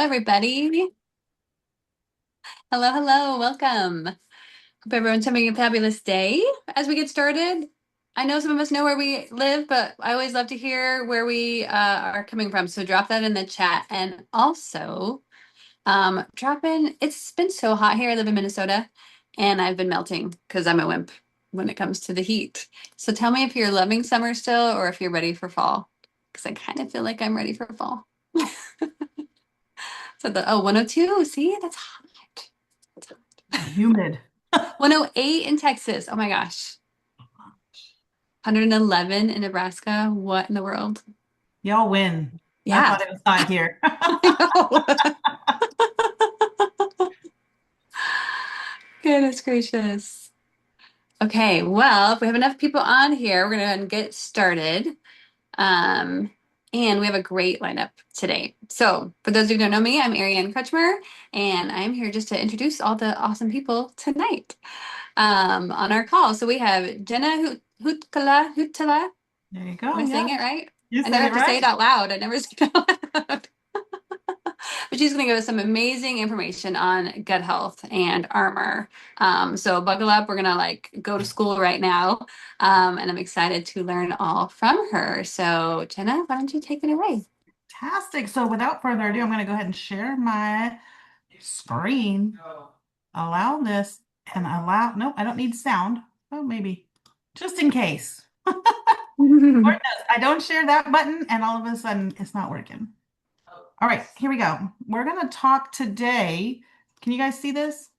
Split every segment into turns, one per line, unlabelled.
everybody. Hello, welcome. Hope everyone's having a fabulous day as we get started. I know some of us know where we live, but I always love to hear where we are coming from. So drop that in the chat. And also, drop in, it's been so hot here. I live in Minnesota and I've been melting because I'm a wimp when it comes to the heat. So tell me if you're loving summer still or if you're ready for fall, because I kind of feel like I'm ready for fall. So 102, see, that's hot. That's hot.
Humid.
108 in Texas. Oh my gosh. 111 in Nebraska. What in the world?
Y'all win. I
Yeah.
thought it was hot here.
I know. Goodness gracious. Okay, well, if we have enough people on here, we're gonna go ahead and get started. Um, and we have a great lineup today. So, for those of you who don't know me, I'm Arianne Crutchmer, and I'm here just to introduce all the awesome people tonight on our call. So we have Jenna Huttula.
There you
Am
go.
I saying
Yeah,
it right?
you
I
said
never
it
have to say
right.
it out loud. I never say it out loud. But she's going to give us some amazing information on gut health and armor. So buckle up. We're going to go to school right now. And I'm excited to learn all from her. So Jenna, why don't you take it away?
Fantastic. So without further ado, I'm going to go ahead and share my screen. Allow this and allow. Nope, I don't need sound. Oh, maybe just in case. Lord knows, I don't share that button, and all of a sudden it's not working. All right, here we go. We're going to talk today. Can you guys see this?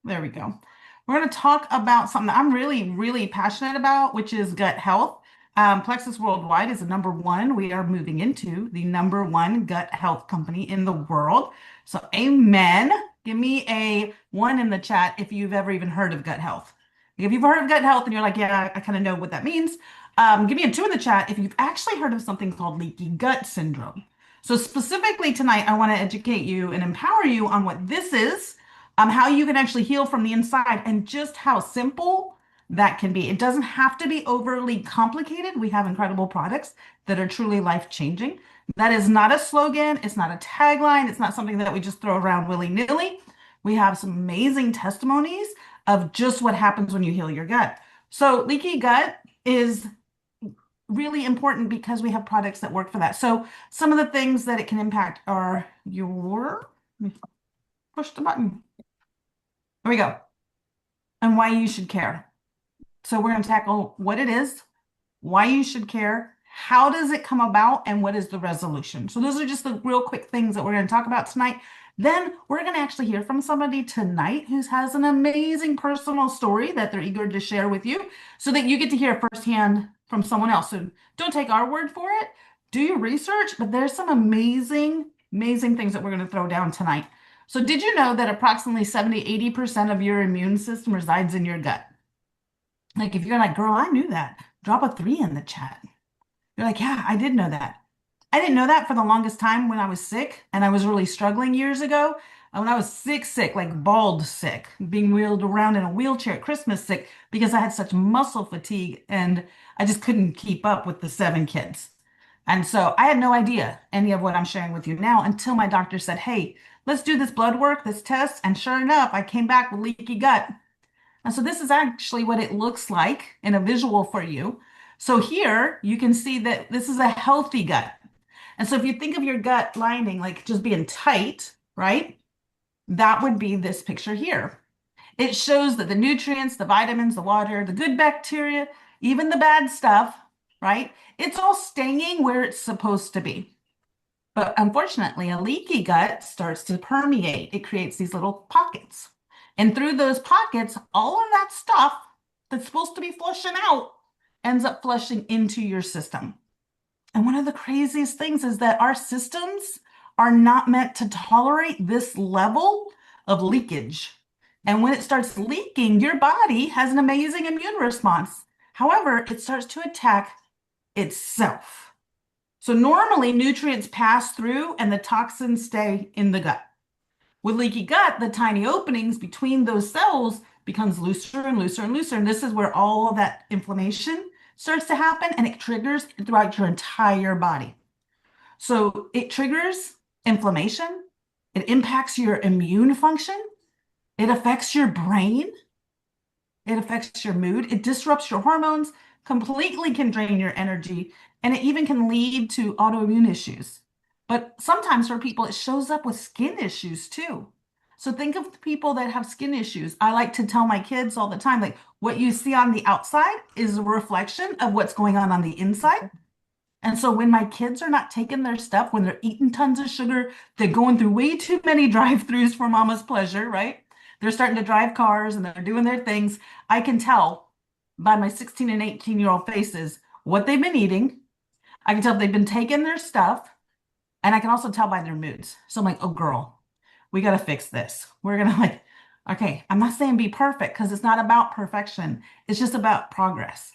There we go. We're going to talk about something that I'm really passionate about, which is gut health. Plexus Worldwide is the number one. We are moving into the number one gut health company in the world. So, amen. Give me a one in the chat if you've ever even heard of gut health. If you've heard of gut health and you're like, yeah, I kind of know what that means, give me a two in the chat if you've actually heard of something called leaky gut syndrome. So, specifically tonight, I want to educate you and empower you on what this is, how you can actually heal from the inside, and just how simple that can be. It doesn't have to be overly complicated. We have incredible products that are truly life-changing. That is not a slogan. It's not a tagline. It's not something that we just throw around willy-nilly. We have some amazing testimonies of just what happens when you heal your gut. So leaky gut is really important because we have products that work for that. So some of the things that it can impact are let me push the button. There we go. And why you should care. So we're going to tackle what it is, why you should care, how does it come about, and what is the resolution. So those are just the real quick things that we're going to talk about tonight. Then we're going to actually hear from somebody tonight who has an amazing personal story that they're eager to share with you so that you get to hear firsthand from someone else. So don't take our word for it. Do your research, but there's some amazing things that we're going to throw down tonight. So did you know that approximately 70-80% of your immune system resides in your gut? Like if you're like, girl, I knew that, drop a three in the chat. You're like, yeah, I did know that. I didn't know that for the longest time when I was sick and I was really struggling years ago. When I was sick, like bald sick, being wheeled around in a wheelchair at Christmas sick because I had such muscle fatigue and I just couldn't keep up with the seven kids. And so I had no idea any of what I'm sharing with you now until my doctor said, hey, let's do this blood work, this test. And sure enough, I came back with leaky gut. And so this is actually what it looks like in a visual for you. So here you can see that this is a healthy gut. And so if you think of your gut lining like just being tight, right? That would be this picture here. It shows that the nutrients, the vitamins, the water, the good bacteria, even the bad stuff, right? It's all staying where it's supposed to be. But unfortunately, a leaky gut starts to permeate. It creates these little pockets. And through those pockets, all of that stuff that's supposed to be flushing out ends up flushing into your system. And one of the craziest things is that our systems are not meant to tolerate this level of leakage. And when it starts leaking, your body has an amazing immune response. However, it starts to attack itself. So normally nutrients pass through and the toxins stay in the gut. With leaky gut, the tiny openings between those cells becomes looser and looser and looser. And this is where all of that inflammation starts to happen and it triggers throughout your entire body. So it triggers inflammation, It impacts your immune function. It affects your brain. It affects your mood. It disrupts your hormones, completely can drain your energy, and it even can lead to autoimmune issues. But sometimes for people, it shows up with skin issues too. So think of the people that have skin issues. I like to tell my kids all the time, like what you see on the outside is a reflection of what's going on the inside. And so when my kids are not taking their stuff, when they're eating tons of sugar, they're going through way too many drive-throughs for mama's pleasure, right? They're starting to drive cars and they're doing their things. I can tell by my 16 and 18-year-old faces what they've been eating. I can tell if they've been taking their stuff, and I can also tell by their moods. So I'm like, oh girl, we got to fix this. We're gonna like, okay, I'm not saying be perfect because it's not about perfection. It's just about progress.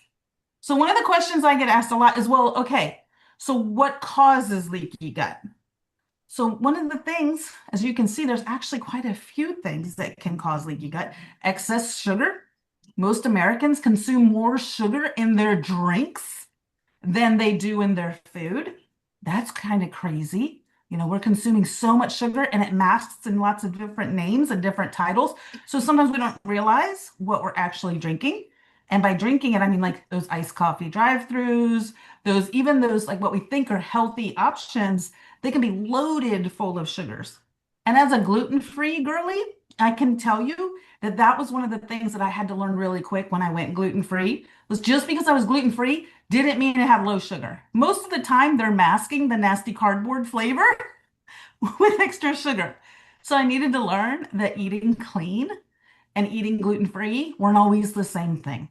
So one of the questions I get asked a lot is, well, okay, so what causes leaky gut? So one of the things, as you can see, there's actually quite a few things that can cause leaky gut. Excess sugar. Most Americans consume more sugar in their drinks than they do in their food. That's kind of crazy. You know, we're consuming so much sugar and it masks in lots of different names and different titles. So sometimes we don't realize what we're actually drinking. And by drinking it, I mean like those iced coffee drive-throughs, those even those like what we think are healthy options, they can be loaded full of sugars. And as a gluten-free girly, I can tell you that that was one of the things that I had to learn really quick when I went gluten-free was just because I was gluten-free didn't mean it had low sugar. Most of the time, they're masking the nasty cardboard flavor with extra sugar. So I needed to learn that eating clean and eating gluten-free weren't always the same thing.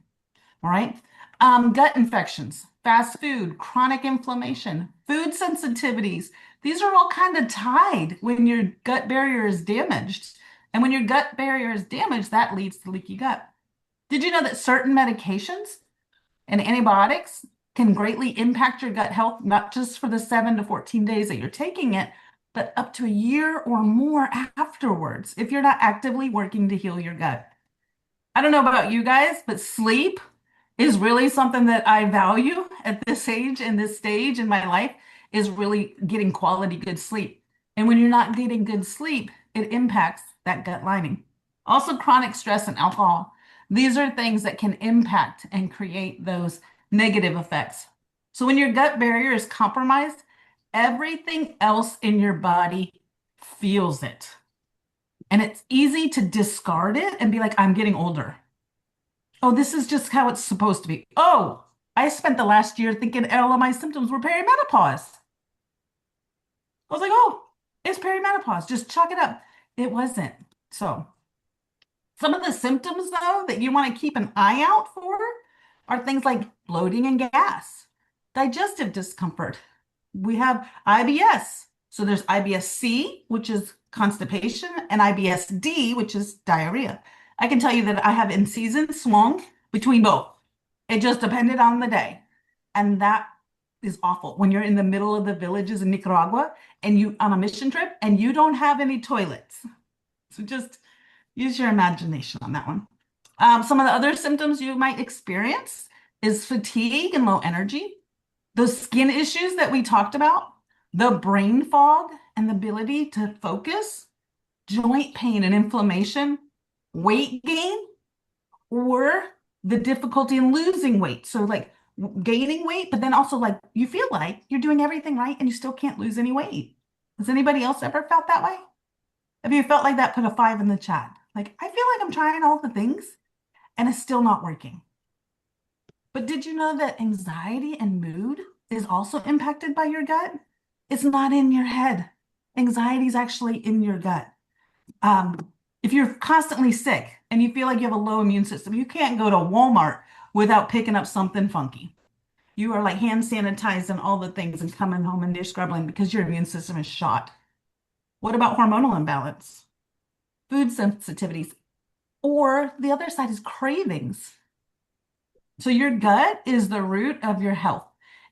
All right. Gut infections, fast food, chronic inflammation, food sensitivities. These are all kind of tied when your gut barrier is damaged. And when your gut barrier is damaged, that leads to leaky gut. Did you know that certain medications and antibiotics can greatly impact your gut health, not just for the 7 to 14 days that you're taking it, but up to a year or more afterwards if you're not actively working to heal your gut? I don't know about you guys, but sleep is really something that I value at this age and this stage in my life is really getting quality good sleep. And when you're not getting good sleep, it impacts that gut lining. Also, chronic stress and alcohol. These are things that can impact and create those negative effects. So when your gut barrier is compromised, everything else in your body feels it. And it's easy to discard it and be like, I'm getting older. Oh, this is just how it's supposed to be. Oh, I spent the last year thinking all of my symptoms were perimenopause. I was like, oh, it's perimenopause. Just chalk it up. It wasn't. So, some of the symptoms, though, that you want to keep an eye out for are things like bloating and gas, digestive discomfort. We have IBS. So, there's IBS-C, which is constipation, and IBS-D, which is diarrhea. I can tell you that I have in season swung between both. It just depended on the day. And that is awful when you're in the middle of the villages in Nicaragua and you on a mission trip and you don't have any toilets. So just use your imagination on that one. Some of the other symptoms you might experience is fatigue and low energy, those skin issues that we talked about, the brain fog and the ability to focus, joint pain and inflammation, weight gain, or the difficulty in losing weight. So like gaining weight, but then also like you feel like you're doing everything right and you still can't lose any weight. Has anybody else ever felt that way? If you felt like that, put a 5 in the chat. Like, I feel like I'm trying all the things and it's still not working. But did you know that anxiety and mood is also impacted by your gut? It's not in your head. Anxiety is actually in your gut. If you're constantly sick and you feel like you have a low immune system, you can't go to Walmart without picking up something funky. You are like hand sanitized and all the things and coming home and you're scrubbing because your immune system is shot. What about hormonal imbalance? Food sensitivities, or the other side is cravings. So your gut is the root of your health.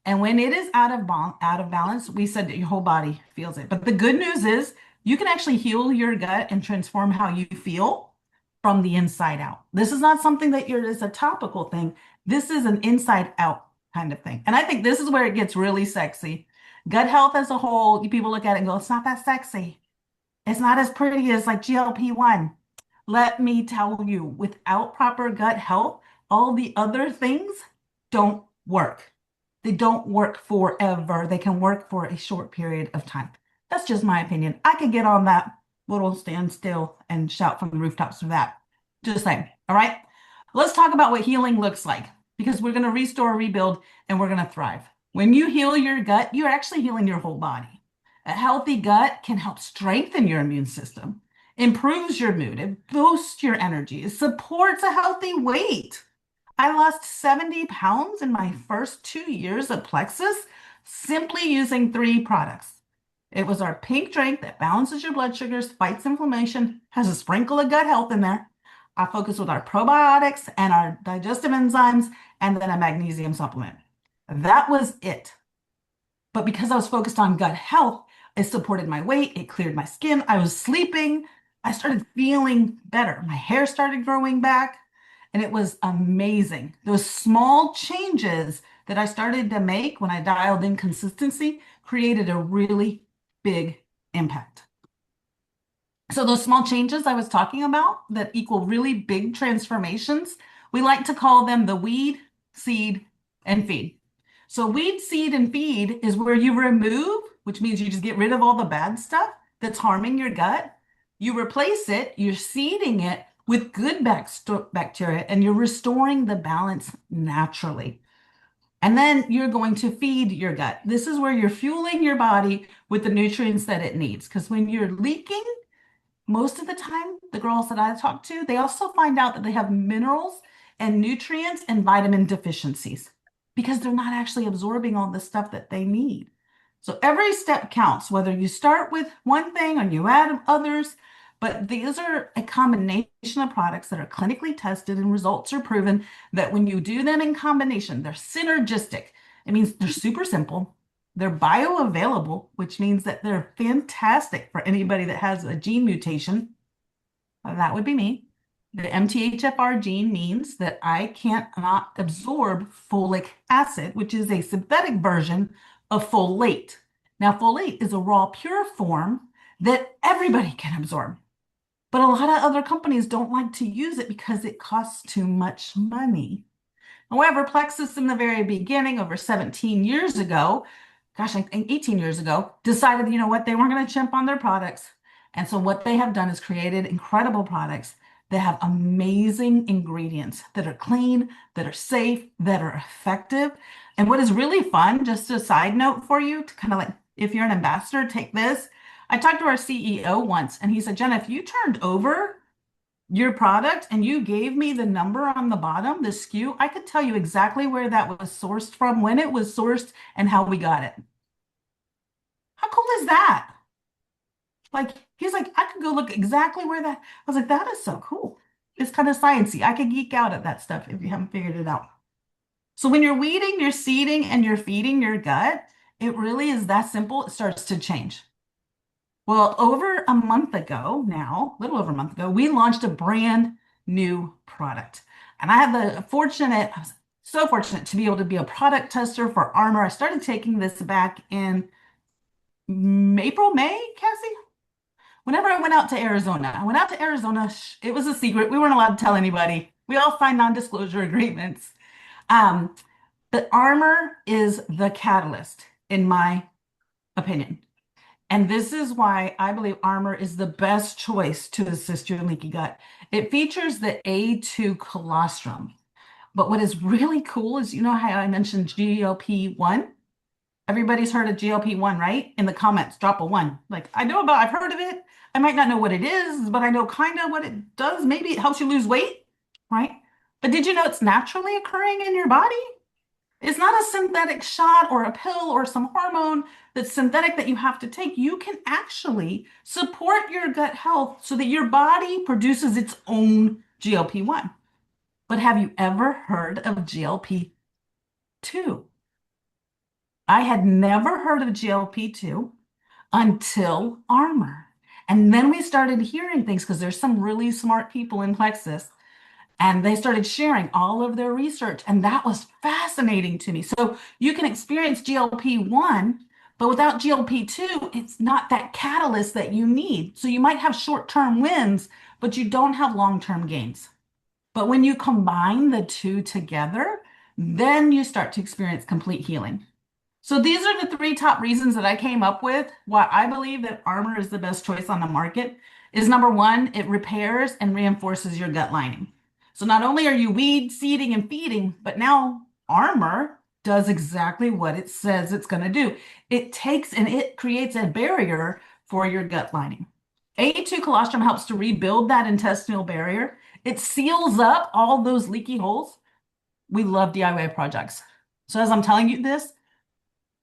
And when it is out of balance, we said that your whole body feels it. But the good news is you can actually heal your gut and transform how you feel from the inside out. This is not something that is a topical thing. This is an inside out kind of thing. And I think this is where it gets really sexy. Gut health as a whole, people look at it and go, it's not that sexy. It's not as pretty as like GLP-1. Let me tell you, without proper gut health, all the other things don't work. They don't work forever. They can work for a short period of time. That's just my opinion. I could get on that little stand still and shout from the rooftops for that. Just saying. All right. Let's talk about what healing looks like because we're going to restore, rebuild, and we're going to thrive. When you heal your gut, you're actually healing your whole body. A healthy gut can help strengthen your immune system, improves your mood, it boosts your energy, it supports a healthy weight. I lost 70 pounds in my first 2 years of Plexus simply using 3 products. It was our pink drink that balances your blood sugars, fights inflammation, has a sprinkle of gut health in there. I focus with our probiotics and our digestive enzymes, and then a magnesium supplement. That was it. But because I was focused on gut health, it supported my weight, it cleared my skin, I was sleeping, I started feeling better. My hair started growing back, and it was amazing. Those small changes that I started to make when I dialed in consistency created a really big impact. So those small changes I was talking about that equal really big transformations, we like to call them the weed, seed, and feed. So weed, seed, and feed is where you remove, which means you just get rid of all the bad stuff that's harming your gut. You replace it, you're seeding it with good bacteria, and you're restoring the balance naturally. And then you're going to feed your gut. This is where you're fueling your body with the nutrients that it needs. Because when you're leaking, most of the time, the girls that I talk to, they also find out that they have minerals and nutrients and vitamin deficiencies because they're not actually absorbing all the stuff that they need. So every step counts, whether you start with one thing or you add others, but these are a combination of products that are clinically tested and results are proven that when you do them in combination, they're synergistic. It means they're super simple. They're bioavailable, which means that they're fantastic for anybody that has a gene mutation. That would be me. The MTHFR gene means that I can't not absorb folic acid, which is a synthetic version of folate. Now, folate is a raw, pure form that everybody can absorb. But a lot of other companies don't like to use it because it costs too much money. However, Plexus in the very beginning, over 17 years ago, gosh, I think 18 years ago, decided, you know what, they weren't going to chimp on their products. And so what they have done is created incredible products that have amazing ingredients that are clean, that are safe, that are effective. And what is really fun, just a side note for you, to kind of like, if you're an ambassador, take this. I talked to our CEO once, and he said, Jenna, if you turned over your product and you gave me the number on the bottom, the SKU, I could tell you exactly where that was sourced from, when it was sourced, and how we got it. How cool is that? Like, he's like, I could go look exactly where that. I was like, that is so cool. It's kind of sciencey. I could geek out at that stuff if you haven't figured it out. So when you're weeding, you're seeding, and you're feeding your gut, it really is that simple. It starts to change. Well, over a month ago now, a little over a month ago, we launched a brand new product. And I was so fortunate to be able to be a product tester for Armor. I started taking this back in April, May, Cassie. Whenever I went out to Arizona, it was a secret. We weren't allowed to tell anybody. We all signed non-disclosure agreements. Um, but Armor is the catalyst, in my opinion. And this is why I believe Armor is the best choice to assist your leaky gut. It features the A2 colostrum. But what is really cool is, you know how I mentioned GLP-1? Everybody's heard of GLP-1, right? In the comments, drop a one. Like, I've heard of it. I might not know what it is, but I know kind of what it does. Maybe it helps you lose weight, right? But did you know it's naturally occurring in your body? It's not a synthetic shot or a pill or some hormone that's synthetic that you have to take. You can actually support your gut health so that your body produces its own GLP-1. But have you ever heard of GLP-2? I had never heard of GLP-2 until Armor. And then we started hearing things because there's some really smart people in Plexus and they started sharing all of their research. And that was fascinating to me. So you can experience GLP-1, But without GLP-2, it's not that catalyst that you need. So you might have short-term wins, but you don't have long-term gains. But when you combine the two together, then you start to experience complete healing. So these are the three top reasons that I came up with why I believe that Armor is the best choice on the market. Is number one, it repairs and reinforces your gut lining. So not only are you weed seeding and feeding, but now Armor does exactly what it says it's going to do. It takes and it creates a barrier for your gut lining. A2 colostrum helps to rebuild that intestinal barrier. It seals up all those leaky holes. We love DIY projects. So as I'm telling you this,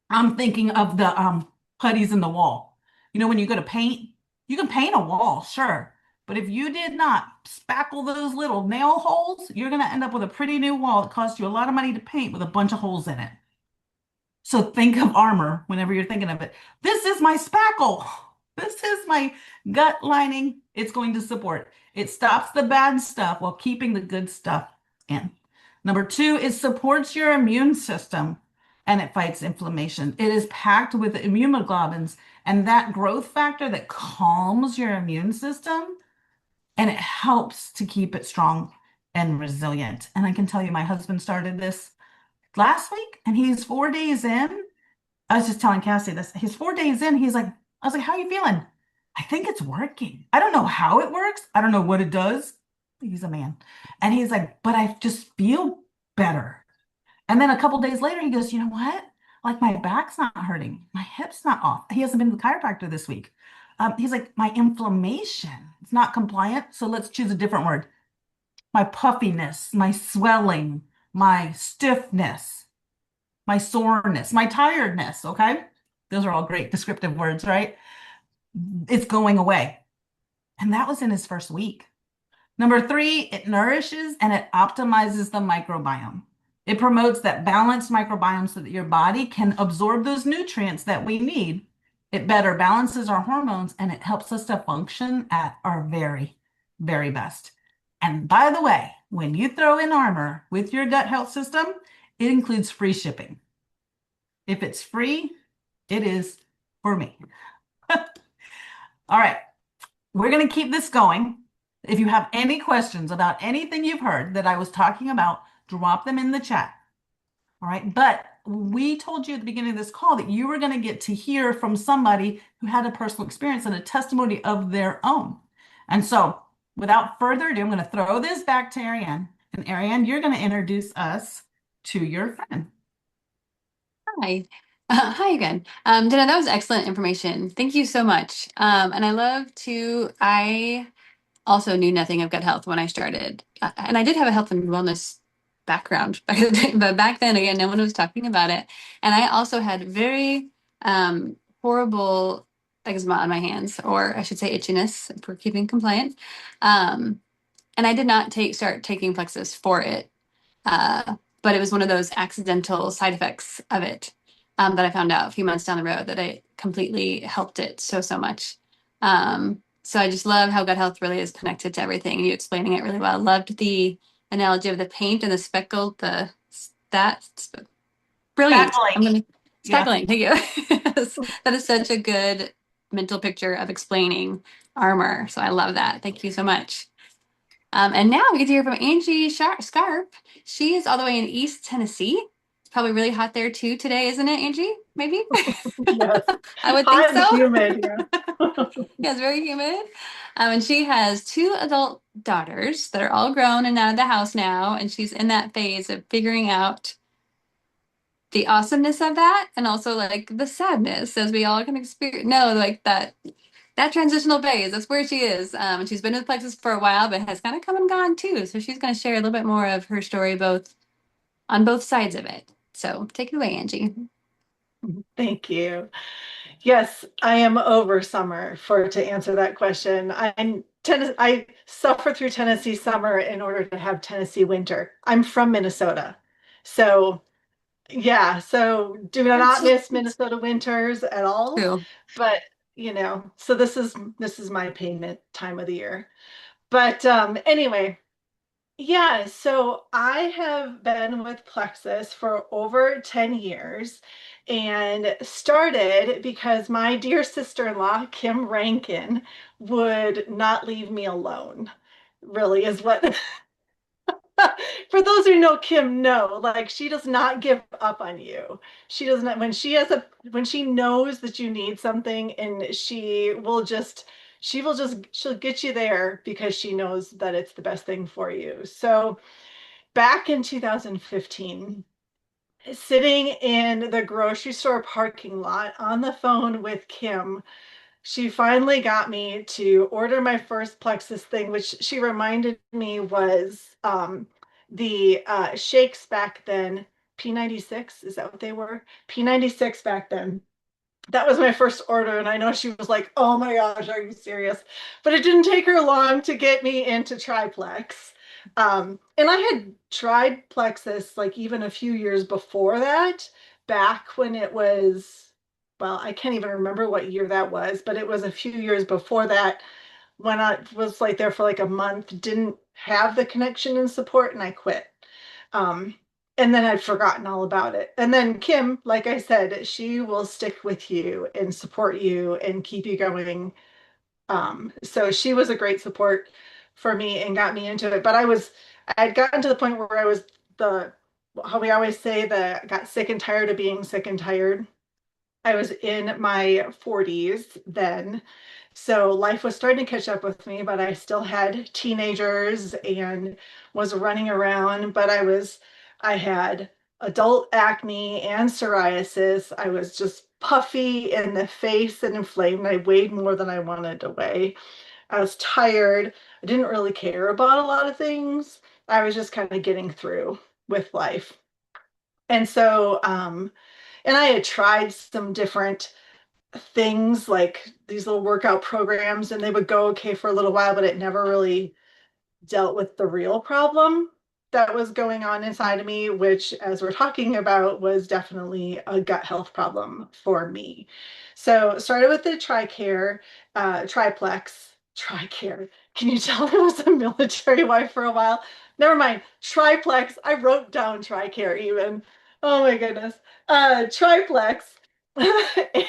I'm thinking of the putties in the wall. You know, when you go to paint, you can paint a wall, sure. But if you did not spackle those little nail holes, you're going to end up with a pretty new wall that costs you a lot of money to paint with a bunch of holes in it. So think of Armor whenever you're thinking of it. This is my spackle. This is my gut lining. It's going to support. It stops the bad stuff while keeping the good stuff in. Number two, it supports your immune system and it fights inflammation. It is packed with immunoglobulins and that growth factor that calms your immune system and it helps to keep it strong and resilient. And I can tell you, my husband started this last week and he's 4 days in. I was just telling Cassie this. He's 4 days in. He's like, I was like, how are you feeling? I think it's working. I don't know how it works. I don't know what it does. He's a man. And he's like, but I just feel better. And then a couple days later, he goes, you know what? Like my back's not hurting. My hip's not off. He hasn't been to the chiropractor this week. He's like, my inflammation is not compliant. So let's choose a different word. My puffiness, my swelling, my stiffness, my soreness, my tiredness. Okay. Those are all great descriptive words, right? It's going away. And that was in his first week. Number three, it nourishes and it optimizes the microbiome. It promotes that balanced microbiome so that your body can absorb those nutrients that we need. It better balances our hormones and it helps us to function at our very, very best. And by the way, when you throw in Armor with your gut health system, it includes free shipping. If it's free, it is for me. All right, we're going to keep this going. If you have any questions about anything you've heard that I was talking about, drop them in the chat. All right. But we told you at the beginning of this call that you were going to get to hear from somebody who had a personal experience and a testimony of their own. And so without further ado, I'm going to throw this back to Arianne. And Arianne, you're going to introduce us to your friend.
Hi. Hi again. Jenna, that was excellent information. Thank you so much. And I also knew nothing of gut health when I started. And I did have a health and wellness background back in the day, but back then, again, no one was talking about it. And I also had very horrible eczema on my hands, or I should say itchiness for keeping compliant. And I did not start taking Plexus for it. But it was one of those accidental side effects of it that I found out a few months down the road that it completely helped it so much. So I just love how gut health really is connected to everything. And you explaining it really well. Loved the analogy of the paint and the speckle. That's brilliant. I'm
Spackling.
gonna
Yeah.
Speckling. Thank you. That is such a good mental picture of explaining Armor. So I love that. Thank you so much. And now we get to hear from Angie Skarp. She is all the way in East Tennessee. It's probably really hot there too today, isn't it, Angie? Maybe?
Yes.
I would think
Hot and
so.
humid here.
Yeah, it's very humid. And she has two adult daughters that are all grown and out of the house now. And she's in that phase of figuring out the awesomeness of that and also like the sadness as we all can experience. No, like that transitional phase, that's where she is. And she's been with Plexus for a while, but has kind of come and gone too. So she's going to share a little bit more of her story, both on both sides of it. So take it away, Angie.
Thank you. Yes, I am over summer for to answer that question. I suffer through Tennessee summer in order to have Tennessee winter. I'm from Minnesota. So yeah, so do not miss Minnesota winters at all.
True.
But so this is my payment time of the year. But anyway, yeah, so I have been with Plexus for over 10 years, and started because my dear sister-in-law, Kim Rankin, would not leave me alone, really is what for those who know Kim know, like she does not give up on you. She does not when she knows that you need something and she'll get you there because she knows that it's the best thing for you. So back in 2015, sitting in the grocery store parking lot on the phone with Kim, she finally got me to order my first Plexus thing, which she reminded me was the shakes back then. P96, is that what they were? P96 back then. That was my first order, and I know she was like, "Oh my gosh, are you serious?" But it didn't take her long to get me into triplex. And I had tried Plexus like even a few years before that, back when it was, well, I can't even remember what year that was, but it was a few years before that when I was like there for like a month, didn't have the connection and support, and I quit. Um, and then I'd forgotten all about it. And then Kim, like I said, she will stick with you and support you and keep you going. So she was a great support for me and got me into it. But I had gotten to the point where I was the, how we always say, the got sick and tired of being sick and tired. I was in my 40s then. So life was starting to catch up with me, but I still had teenagers and was running around. I had adult acne and psoriasis. I was just puffy in the face and inflamed. I weighed more than I wanted to weigh. I was tired. I didn't really care about a lot of things. I was just kind of getting through with life. And so, and I had tried some different things like these little workout programs, and they would go okay for a little while, but it never really dealt with the real problem that was going on inside of me, which, as we're talking about, was definitely a gut health problem for me. So started with the TRICARE, triplex, TRICARE. Can you tell I was a military wife for a while? Never mind. Triplex. I wrote down TRICARE even. Oh my goodness. Triplex.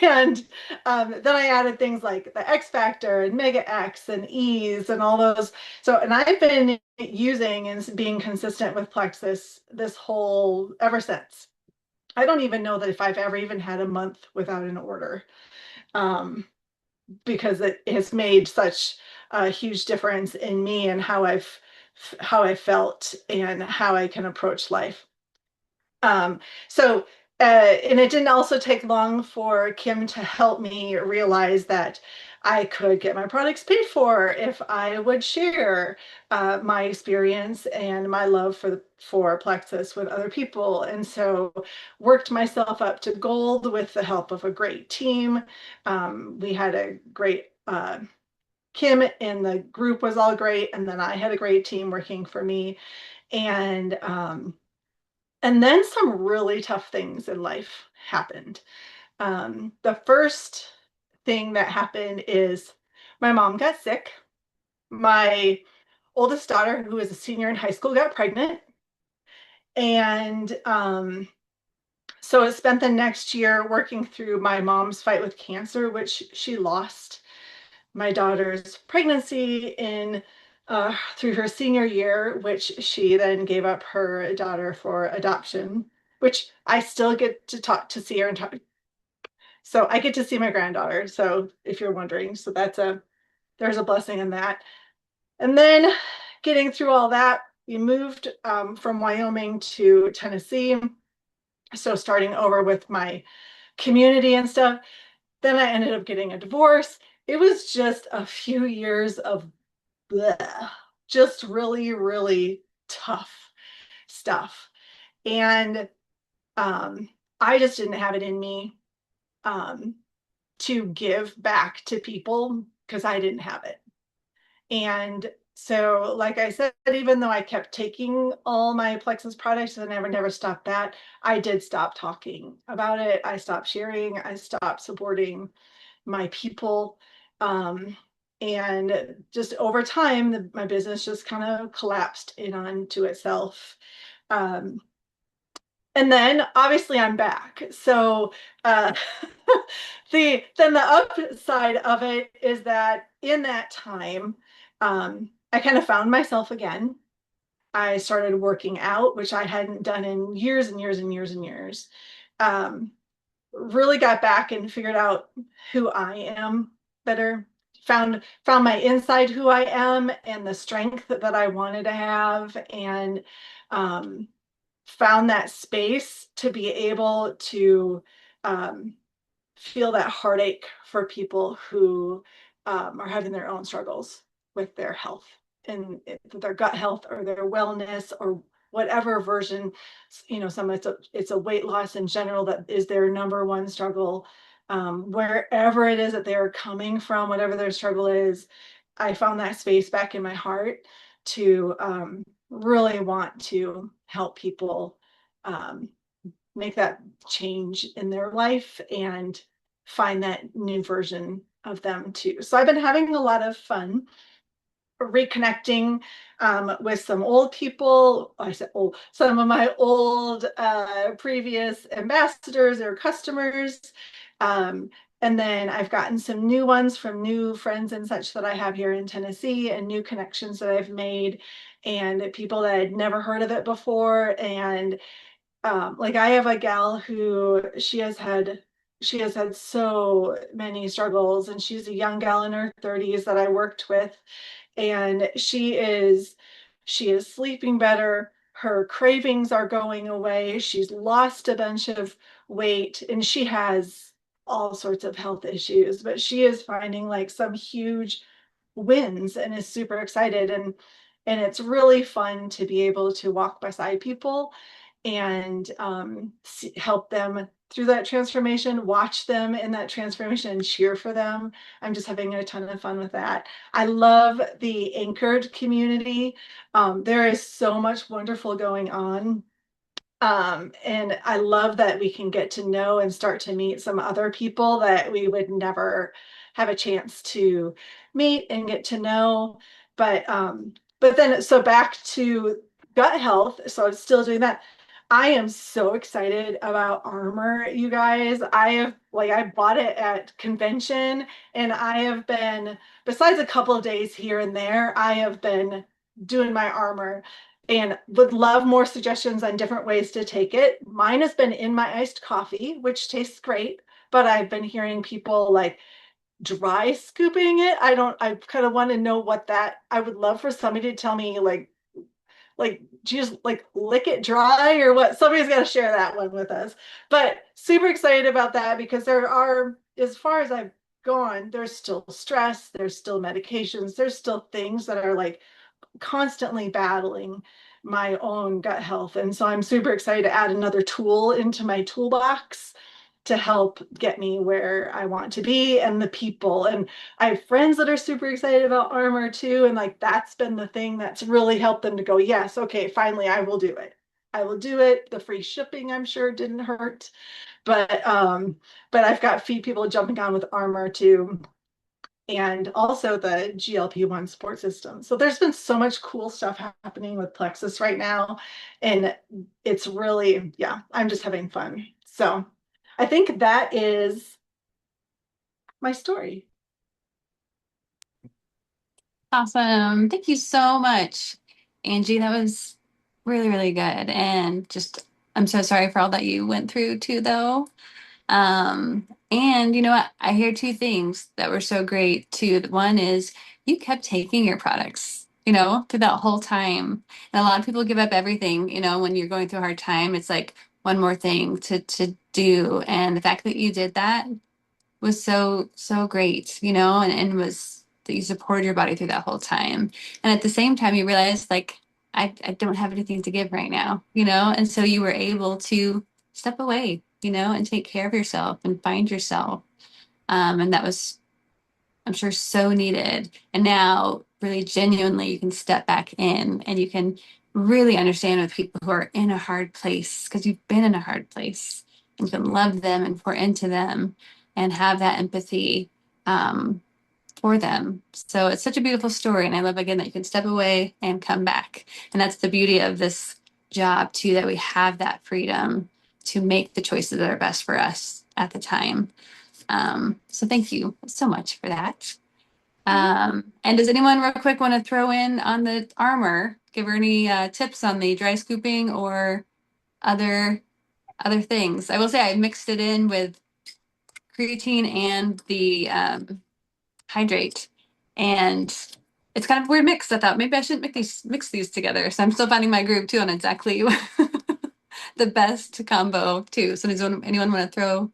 And then I added things like the X Factor and Mega X and Ease and all those. So, and I've been using and being consistent with Plexus this whole ever since. I don't even know that if I've ever even had a month without an order, um, because it has made such a huge difference in me and how I felt and how I can approach life. Um, so, and it didn't also take long for Kim to help me realize that I could get my products paid for if I would share my experience and my love for Plexus with other people. And so worked myself up to gold with the help of a great team. We had a great Kim in the group was all great, and then I had a great team working for me. And and then some really tough things in life happened. The first thing that happened is my mom got sick. My oldest daughter, who is a senior in high school, got pregnant. And so I spent the next year working through my mom's fight with cancer, which she lost my daughter's pregnancy in through her senior year, which she then gave up her daughter for adoption, which I still get to talk to see her and talk. So I get to see my granddaughter. So if you're wondering, so there's a blessing in that. And then getting through all that, we moved from Wyoming to Tennessee. So starting over with my community and stuff. Then I ended up getting a divorce. It was just a few years of bleh, just really, really tough stuff. And I just didn't have it in me um, to give back to people because I didn't have it. And so, like I said, even though I kept taking all my Plexus products and I never stopped that, I did stop talking about it. I stopped sharing. I stopped supporting my people. Um, and just over time, my business just kind of collapsed in onto itself. Um, And then obviously I'm back. So uh, the upside of it is that in that time, I kind of found myself again. I started working out, which I hadn't done in years and years and years and years. Um, really got back and figured out who I am better. Found my inside who I am and the strength that I wanted to have, and um, found that space to be able to um, feel that heartache for people who are having their own struggles with their health and their gut health or their wellness or whatever version. Some it's a weight loss in general that is their number one struggle. Wherever it is that they're coming from, whatever their struggle is, I found that space back in my heart to really want to help people um, make that change in their life and find that new version of them too. So I've been having a lot of fun reconnecting with some old people. I said old, some of my old previous ambassadors or customers. Um, and then I've gotten some new ones from new friends and such that I have here in Tennessee, and new connections that I've made, and people that I'd never heard of it before. And like I have a gal who she has had so many struggles, and she's a young gal in her 30s that I worked with, and she is sleeping better. Her cravings are going away. She's lost a bunch of weight, and she has all sorts of health issues, but she is finding like some huge wins and is super excited, and it's really fun to be able to walk beside people and help them through that transformation, watch them in that transformation, and cheer for them. I'm just having a ton of fun with that. I love the anchored community. There is so much wonderful going on. And I love that we can get to know and start to meet some other people that we would never have a chance to meet and get to know. But then so back to gut health. So I'm still doing that. I am so excited about Armor, you guys. I bought it at convention, and I have been, besides a couple of days here and there, I have been doing my Armor and would love more suggestions on different ways to take it. Mine has been in my iced coffee, which tastes great, but I've been hearing people like dry scooping it. I kind of want to know what that, I would love for somebody to tell me just like lick it dry or what. Somebody's got to share that one with us. But super excited about that because there are, as far as I've gone, there's still stress, there's still medications, there's still things that are like constantly battling my own gut health. And so I'm super excited to add another tool into my toolbox to help get me where I want to be, and the people. And I have friends that are super excited about Armor too. And like that's been the thing that's really helped them to go, yes, okay, finally I will do it. I will do it. The free shipping, I'm sure, didn't hurt. But I've got feed people jumping on with Armor too, and also the GLP-1 support system. So there's been so much cool stuff happening with Plexus right now. And it's really, yeah, I'm just having fun. So I think that is my story.
Awesome. Thank you so much, Angie. That was really, really good. And just, I'm so sorry for all that you went through too, though. And you know what? I hear two things that were so great too. One is you kept taking your products, through that whole time. And a lot of people give up everything, when you're going through a hard time. It's like one more thing to do. And the fact that you did that was so, so great, and was that you supported your body through that whole time. And at the same time, you realized like, I don't have anything to give right now, and so you were able to step away, and take care of yourself and find yourself. And that was, I'm sure, so needed. And now, really genuinely, you can step back in and you can really understand with people who are in a hard place because you've been in a hard place, and you can love them and pour into them and have that empathy um, for them. So it's such a beautiful story. And I love, again, that you can step away and come back. And that's the beauty of this job too, that we have that freedom to make the choices that are best for us at the time. So thank you so much for that. And does anyone real quick want to throw in on the armor? Give her any tips on the dry scooping or other things? I will say I mixed it in with creatine and the hydrate, and it's kind of a weird mix. I thought maybe I shouldn't mix these together. So I'm still finding my groove too on exactly the best combo too. So does anyone want to throw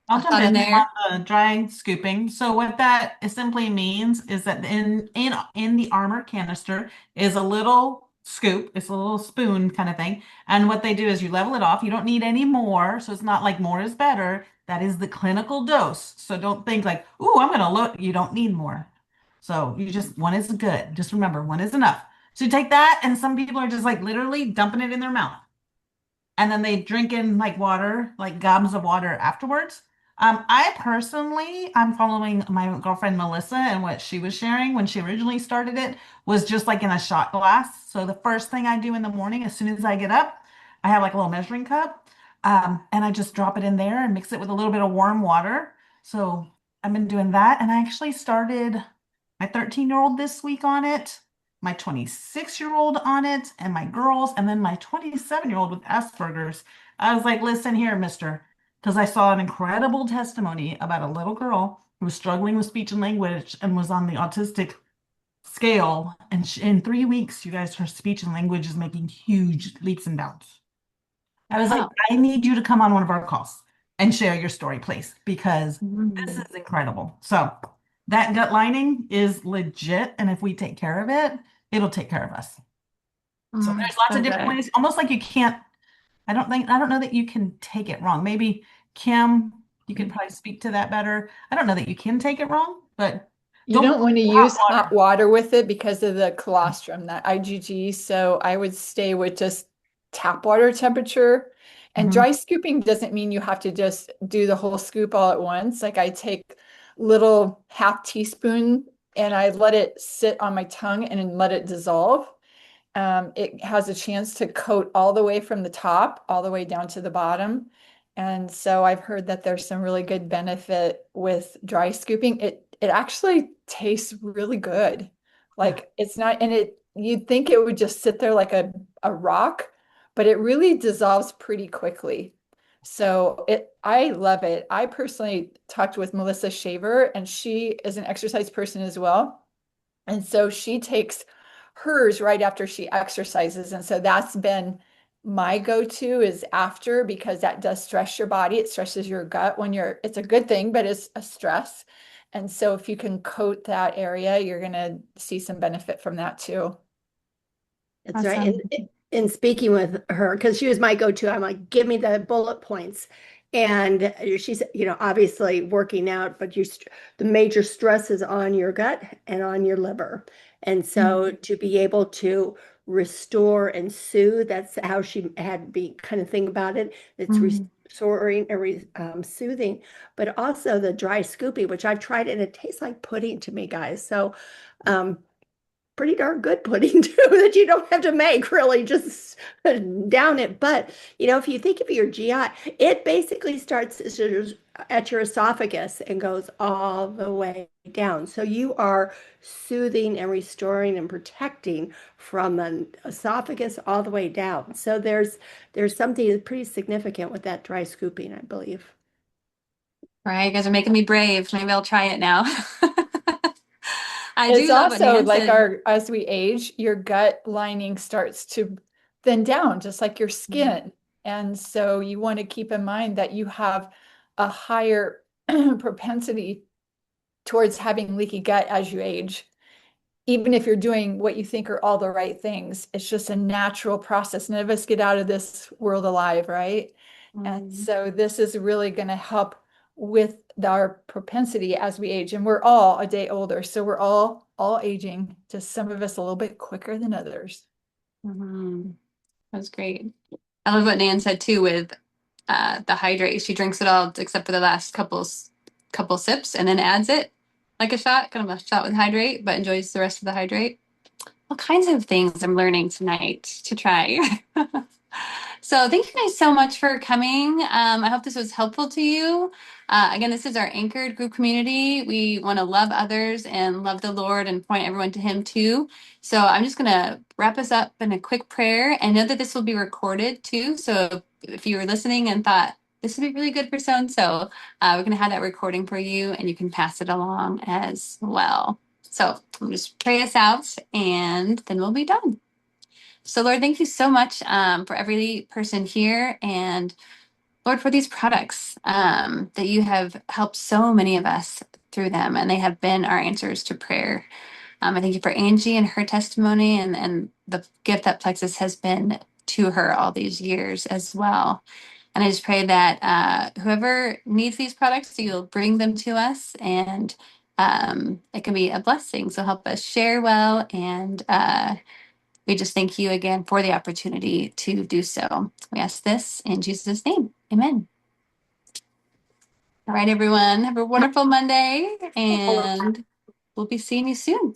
I'll
a
jump
thought in
in
there?
on the dry scooping. So what that simply means is that in the armor canister is a little scoop. It's a little spoon kind of thing. And what they do is you level it off. You don't need any more. So it's not like more is better. That is the clinical dose. So don't think like, ooh, I'm gonna look. You don't need more. So you just one is good. Just remember, one is enough. So you take that, and some people are just like literally dumping it in their mouth and then they drink in like water, like gobs of water afterwards. I personally, I'm following my girlfriend Melissa, and what she was sharing when she originally started it was just like in a shot glass. So the first thing I do in the morning, as soon as I get up, I have like a little measuring cup, and I just drop it in there and mix it with a little bit of warm water. So I've been doing that, and I actually started my 13-year-old this week on it, my 26-year-old on it, and my girls, and then my 27-year-old with Asperger's. I was like, listen here, mister, because I saw an incredible testimony about a little girl who was struggling with speech and language and was on the autistic scale. And in 3 weeks, you guys, her speech and language is making huge leaps and bounds. I was like,
Wow.
I need you to come on one of our calls and share your story, please, because this
Mm.
is incredible. So that gut lining is legit, and if we take care of it, it'll take care of us. So there's lots
So
of different
good.
ways, almost like you can't, I don't know that you can take it wrong. Maybe Kim, you could probably speak to that better. I don't know that you can take it wrong, but
You
don't
don't
boil
want to
hot
use hot
water.
water with it because of the colostrum, that IgG. So I would stay with just tap water temperature. And
Mhm.
dry scooping doesn't mean you have to just do the whole scoop all at once. Like I take little half teaspoon and I let it sit on my tongue and then let it dissolve. It has a chance to coat all the way from the top all the way down to the bottom. And so I've heard that there's some really good benefit with dry scooping. It actually tastes really good.
Yeah.
Like it's not, and it you'd think it would just sit there like a rock, but it really dissolves pretty quickly. So I love it. I personally talked with Melissa Shaver, and she is an exercise person as well. And so she takes hers right after she exercises. And so that's been my go-to is after, because that does stress your body. It stresses your gut when it's a good thing, but it's a stress. And so if you can coat that area, you're going to see some benefit from that too.
That's right.
Awesome.
And in speaking with her, because she was my go-to, I'm like, give me the bullet points. And she's, obviously working out, but the major stress is on your gut and on your liver. And so to be able to restore and soothe, that's how she had be kind of thing about it. It's
Mm.
restoring and soothing, but also the dry scooping, which I've tried and it tastes like pudding to me, guys. So pretty darn good pudding too that you don't have to make really just down it. But if you think of your GI, it basically starts at your esophagus and goes all the way down. So you are soothing and restoring and protecting from the esophagus all the way down. So there's something pretty significant with that dry scooping, I believe.
Right, you guys are making me brave. Maybe I'll try it now. I
It's
do love what
also
Nan
like
said.
as we age, your gut lining starts to thin down, just like your skin. And so you want to keep in mind that you have a higher propensity towards having leaky gut as you age. Even if you're doing what you think are all the right things, it's just a natural process. None of us get out of this world alive, right? And
Mm.
so this is really going to help with our propensity as we age. And we're all a day older. So we're all aging, just some of us a little bit quicker than others.
Mhm. That's great. I love what Nan said too with the hydrate. She drinks it all except for the last couple sips and then adds it like a shot, kind of a shot with hydrate, but enjoys the rest of the hydrate. all kinds of things I'm learning tonight to try. So thank you guys so much for coming. I hope this was helpful to you. Again, this is our anchored group community. We want to love others and love the Lord and point everyone to Him too. So I'm just going to wrap us up in a quick prayer, and know that this will be recorded too. So if you were listening and thought this would be really good for so and so, we're going to have that recording for you, and you can pass it along as well. So I'll just pray us out, and then we'll be done. So Lord, thank you so much for every person here, and Lord, for these products that you have helped so many of us through them, and they have been our answers to prayer. I thank you for Angie and her testimony, and the gift that Plexus has been to her all these years as well. And I just pray that whoever needs these products, you'll bring them to us, and it can be a blessing. So help us share well, and we just thank you again for the opportunity to do so. We ask this in Jesus' name. Amen. All right, everyone. Have a wonderful Monday, and we'll be seeing you soon.